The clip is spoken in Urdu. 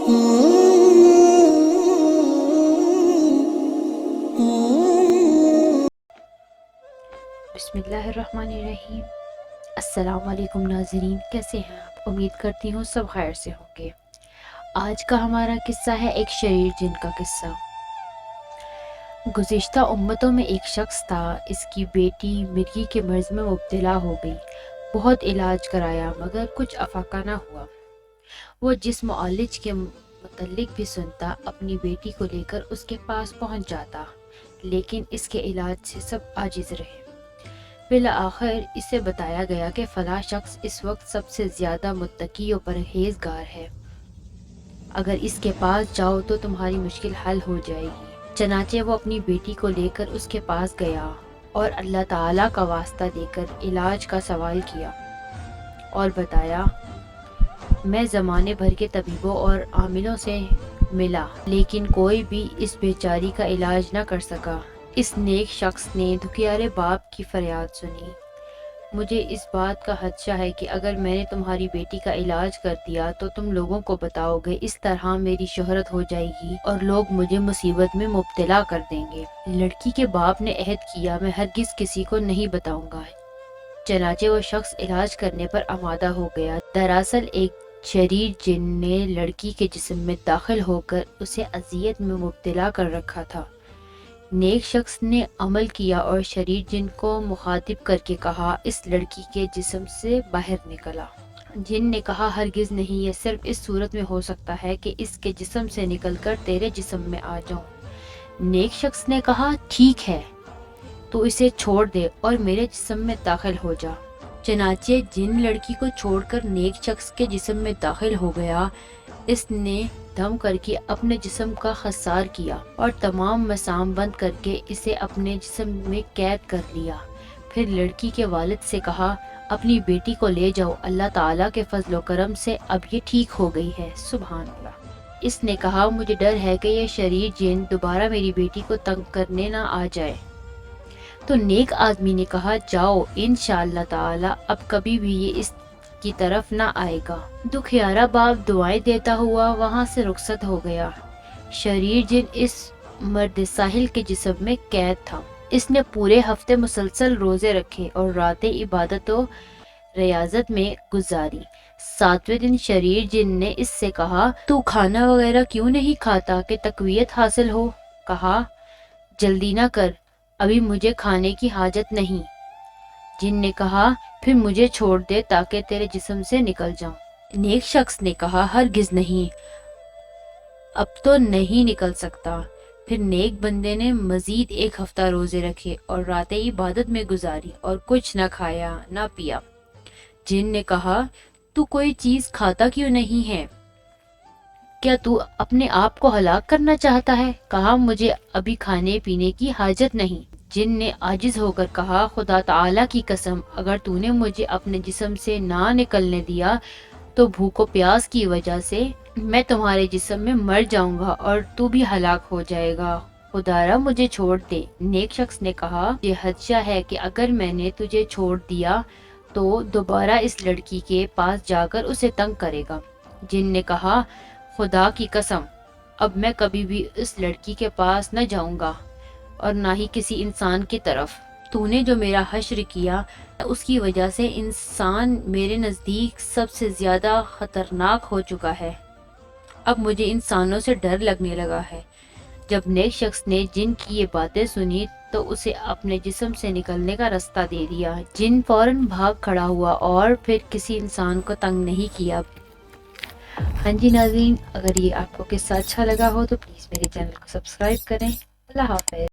بسم اللہ الرحمن الرحیم۔ السلام علیکم ناظرین، کیسے ہیں آپ؟ امید کرتی ہوں سب خیر سے ہوں گے۔ آج کا ہمارا قصہ ہے ایک شریر جن کا قصہ۔ گزشتہ امتوں میں ایک شخص تھا، اس کی بیٹی مرگی کے مرض میں مبتلا ہو گئی۔ بہت علاج کرایا مگر کچھ افاقہ نہ ہوا۔ وہ جس معالج کے متعلق بھی سنتا اپنی بیٹی کو لے کر اس کے پاس پہنچ جاتا، لیکن اس کے علاج سے سب عاجز رہے۔ بالآخر اسے بتایا گیا کہ فلاں شخص اس وقت سب سے زیادہ متقی و پرہیزگار ہے، اگر اس کے پاس جاؤ تو تمہاری مشکل حل ہو جائے گی۔ چنانچہ وہ اپنی بیٹی کو لے کر اس کے پاس گیا اور اللہ تعالیٰ کا واسطہ دے کر علاج کا سوال کیا اور بتایا، میں زمانے بھر کے طبیبوں اور عاملوں سے ملا لیکن کوئی بھی اس بیچاری کا علاج نہ کر سکا۔ اس نیک شخص نے دکھیارے باپ کی فریاد سنی، مجھے اس بات کا خدشہ ہے کہ اگر میں نے تمہاری بیٹی کا علاج کر دیا تو تم لوگوں کو بتاؤ گے، اس طرح میری شہرت ہو جائے گی اور لوگ مجھے مصیبت میں مبتلا کر دیں گے۔ لڑکی کے باپ نے عہد کیا، میں ہرگز کسی کو نہیں بتاؤں گا۔ چنانچہ وہ شخص علاج کرنے پر آمادہ ہو گیا۔ دراصل ایک شریر جن نے لڑکی کے جسم میں داخل ہو کر اسے اذیت میں مبتلا کر رکھا تھا۔ نیک شخص نے عمل کیا اور شریر جن کو مخاطب کر کے کہا، اس لڑکی کے جسم سے باہر نکلا۔ جن نے کہا، ہرگز نہیں، یہ صرف اس صورت میں ہو سکتا ہے کہ اس کے جسم سے نکل کر تیرے جسم میں آ جاؤں۔ نیک شخص نے کہا، ٹھیک ہے، تو اسے چھوڑ دے اور میرے جسم میں داخل ہو جا۔ چنانچہ جن لڑکی کو چھوڑ کر نیک شخص کے جسم میں داخل ہو گیا، اس نے دم کر کے اپنے جسم کا خسار کیا اور تمام مسام بند کر کے اسے اپنے جسم میں قید کر لیا۔ پھر لڑکی کے والد سے کہا، اپنی بیٹی کو لے جاؤ، اللہ تعالیٰ کے فضل و کرم سے اب یہ ٹھیک ہو گئی ہے۔ سبحان اللہ۔ اس نے کہا، مجھے ڈر ہے کہ یہ شریر جن دوبارہ میری بیٹی کو تنگ کرنے نہ آ جائے۔ تو نیک آدمی نے کہا، جاؤ، انشاءاللہ تعالی اب کبھی بھی یہ اس کی طرف نہ آئے گا۔ دکھیارا باپ دعائیں دیتا ہوا وہاں سے رخصت ہو گیا۔ شریر جن اس مرد ساحل کے جسم میں قید تھا۔ اس نے پورے ہفتے مسلسل روزے رکھے اور راتیں عبادت و ریاضت میں گزاری۔ 7ویں دن شریر جن نے اس سے کہا، تو کھانا وغیرہ کیوں نہیں کھاتا کہ تقویت حاصل ہو؟ کہا، جلدی نہ کر، ابھی مجھے کھانے کی حاجت نہیں۔ جن نے کہا، پھر مجھے چھوڑ دے تاکہ تیرے جسم سے نکل جاؤں۔ نیک شخص نے کہا، ہرگز نہیں، اب تو نہیں نکل سکتا۔ پھر نیک بندے نے مزید 1 ہفتہ روزے رکھے اور راتیں عبادت میں گزاری اور کچھ نہ کھایا نہ پیا۔ جن نے کہا، تو کوئی چیز کھاتا کیوں نہیں ہے؟ کیا تو اپنے آپ کو ہلاک کرنا چاہتا ہے؟ کہا، مجھے ابھی کھانے پینے کی حاجت نہیں۔ جن نے عاجز ہو کر کہا، خدا تعالیٰ کی قسم، اگر تو نے مجھے اپنے جسم سے نہ نکلنے دیا تو بھوک و پیاس کی وجہ سے میں تمہارے جسم میں مر جاؤں گا اور تو بھی ہلاک ہو جائے گا، خدارا مجھے چھوڑ دے۔ نیک شخص نے کہا، یہ خدشہ ہے کہ اگر میں نے تجھے چھوڑ دیا تو دوبارہ اس لڑکی کے پاس جا کر اسے تنگ کرے گا۔ جن نے کہا، خدا کی قسم، اب میں کبھی بھی اس لڑکی کے پاس نہ جاؤں گا اور نہ ہی کسی انسان کی طرف۔ تو نے جو میرا حشر کیا اس کی وجہ سے انسان میرے نزدیک سب سے زیادہ خطرناک ہو چکا ہے، اب مجھے انسانوں سے ڈر لگنے لگا ہے۔ جب نیک شخص نے جن کی یہ باتیں سنی تو اسے اپنے جسم سے نکلنے کا راستہ دے دیا۔ جن فوراً بھاگ کھڑا ہوا اور پھر کسی انسان کو تنگ نہیں کیا۔ ہاں جی ناظرین، اگر یہ آپ کو قصہ اچھا لگا ہو تو پلیز میرے چینل کو سبسکرائب کریں۔ اللہ حافظ۔